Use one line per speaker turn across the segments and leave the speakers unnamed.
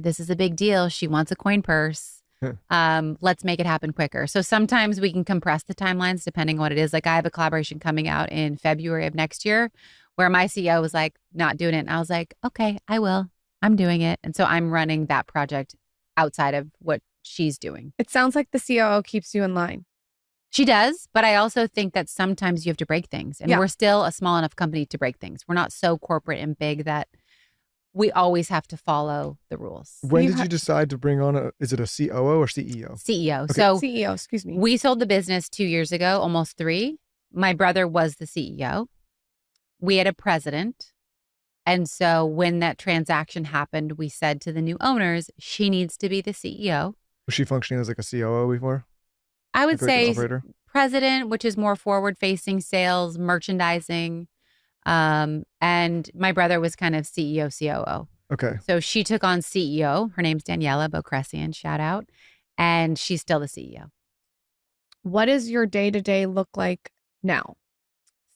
This is a big deal. She wants a coin purse. Let's make it happen quicker. So sometimes we can compress the timelines depending on what it is. Like I have a collaboration coming out in February of next year where my CEO was like, not doing it. And I was like, okay, I will. I'm doing it. And so I'm running that project outside of what she's doing.
It sounds like the COO keeps you in line.
She does, but I also think that sometimes you have to break things. And we're still a small enough company to break things. We're not so corporate and big that we always have to follow the rules.
When did you decide to bring on is it a COO or CEO?
CEO.
Okay.
So
CEO, excuse me.
We sold the business 2 years ago, almost 3. My brother was the CEO. We had a president. And so when that transaction happened, we said to the new owners, she needs to be the CEO.
Was she functioning as like a COO before?
I would say president, which is more forward-facing sales, merchandising. And my brother was kind of CEO, COO.
Okay.
So she took on CEO. Her name's Daniela Bocressian, shout out. And she's still the CEO.
What does your day-to-day look like now?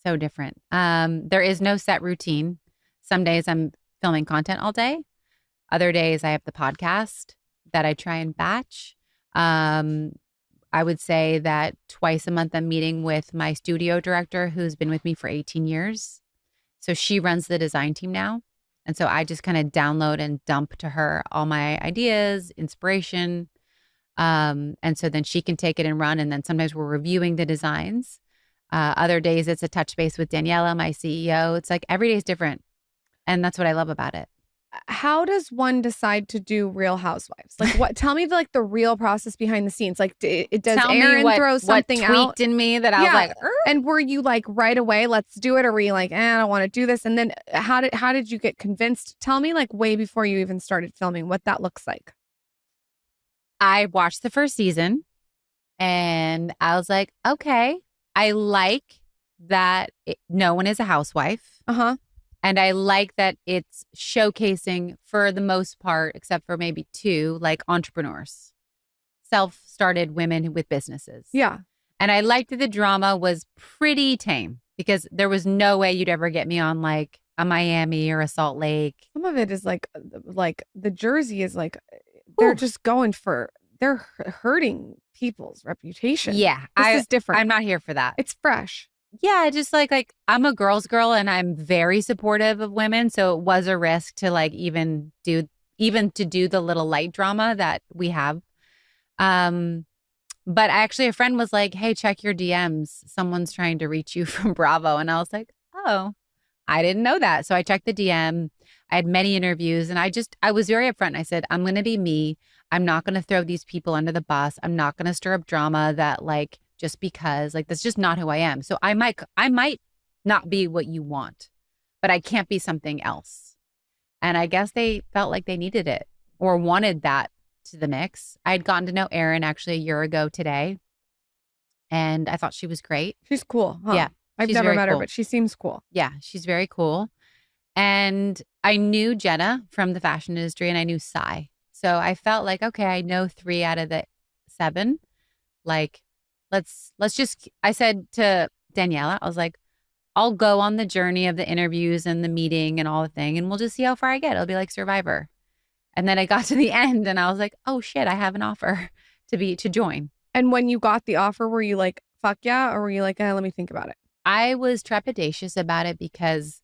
So different. There is no set routine. Some days I'm filming content all day. Other days I have the podcast that I try and batch. I would say that twice a month I'm meeting with my studio director who's been with me for 18 years. So she runs the design team now. And so I just kind of download and dump to her all my ideas, inspiration. And so then she can take it and run. And then sometimes we're reviewing the designs. Other days it's a touch base with Daniela, my CEO. It's like every day is different. And that's what I love about it.
How does one decide to do Real Housewives? Like what? Tell me the real process behind the scenes. Like does Aaron throw something
what tweaked in me that I was like,
and were you like right away, let's do it? Or were you like, I don't want to do this? And then how did you get convinced? Tell me like way before you even started filming what that looks like.
I watched the first season and I was like, okay, I like that no one is a housewife.
Uh-huh.
And I like that it's showcasing, for the most part, except for maybe 2, like entrepreneurs, self-started women with businesses.
Yeah.
And I liked that the drama was pretty tame because there was no way you'd ever get me on like a Miami or a Salt Lake.
Some of it is like the Jersey is like, they're just going for, they're hurting people's reputation.
Yeah.
This is different.
I'm not here for that.
It's fresh.
Yeah, just like I'm a girl's girl and I'm very supportive of women. So it was a risk to like even to do the little light drama that we have. But actually a friend was like, hey, check your DMs. Someone's trying to reach you from Bravo. And I was like, oh, I didn't know that. So I checked the DM. I had many interviews and I was very upfront. I said, I'm going to be me. I'm not going to throw these people under the bus. I'm not going to stir up drama that like, just because like that's just not who I am. So I might not be what you want, but I can't be something else. And I guess they felt like they needed it or wanted that to the mix. I had gotten to know Erin actually a year ago today, and I thought she was great.
She's cool. Huh?
Yeah.
I've never met her, but she seems cool.
Yeah, she's very cool. And I knew Jenna from the fashion industry and I knew Sai. So I felt like, okay, I know 3 out of the 7. Like, let's just, I said to Daniela, I was like, I'll go on the journey of the interviews and the meeting and all the thing, and we'll just see how far I get. It'll be like Survivor. And then I got to the end and I was like, oh shit, I have an offer to join.
And when you got the offer, were you like, fuck yeah? Or were you like, let me think about it?
I was trepidatious about it because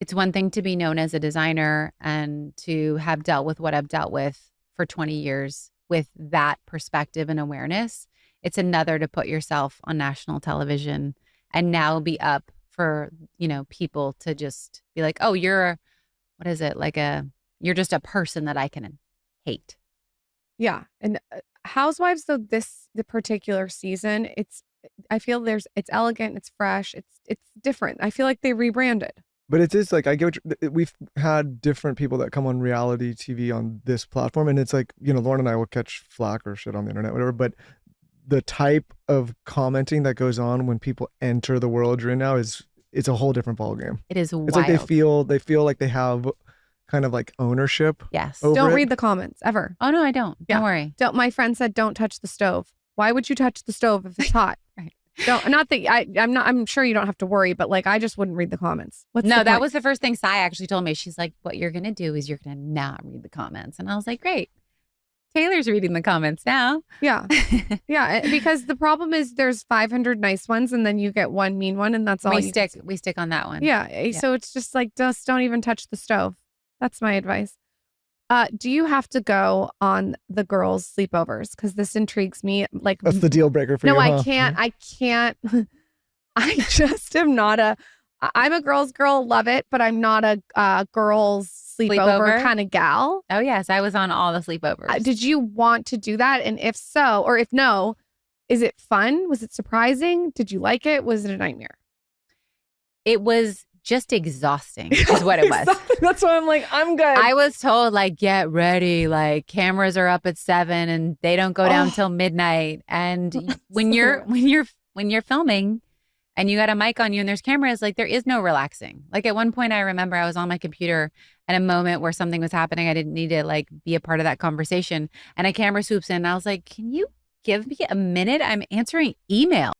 it's one thing to be known as a designer and to have dealt with what I've dealt with for 20 years with that perspective and awareness. It's another to put yourself on national television and now be up for, people to just be like, oh, you're just a person that I can hate.
Yeah. And Housewives, though, the particular season, I feel it's elegant, it's fresh, it's different. I feel like they rebranded.
But it is like, I get we've had different people that come on reality TV on this platform, and it's like, Lauren and I will catch flack or shit on the internet, whatever, but the type of commenting that goes on when people enter the world you're in now it's a whole different ballgame.
It is wild.
It's like they feel like they have kind of like ownership.
Yes.
Don't read the comments ever.
Oh no, I don't. Don't worry.
My friend said, don't touch the stove. Why would you touch the stove if it's hot?
Right.
Not that I'm sure you don't have to worry, but like, I just wouldn't read the comments.
No, that was the first thing Sai actually told me. She's like, what you're going to do is you're going to not read the comments. And I was like, great. Taylor's reading the comments now.
Yeah. Yeah. Because the problem is there's 500 nice ones and then you get one mean one and that's all
we stick on that one.
Yeah. So it's just like, just don't even touch the stove. That's my advice. Do you have to go on the girls' sleepovers? Because this intrigues me. Like,
that's the deal breaker for you.
No,
huh?
I can't. I just am not I'm a girls' girl, love it, but I'm not a girls' sleepover kind of gal.
Oh, yes. I was on all the sleepovers.
Did you want to do that? And if so, or if no, is it fun? Was it surprising? Did you like it? Was it a nightmare?
It was just exhausting is what it was.
That's why I'm like, I'm good.
I was told, like, get ready. Like, cameras are up at 7 and they don't go down till midnight. And when you're filming and you got a mic on you and there's cameras, like, there is no relaxing. Like, at one point I remember I was on my computer at a moment where something was happening. I didn't need to like be a part of that conversation. And a camera swoops in and I was like, can you give me a minute? I'm answering email.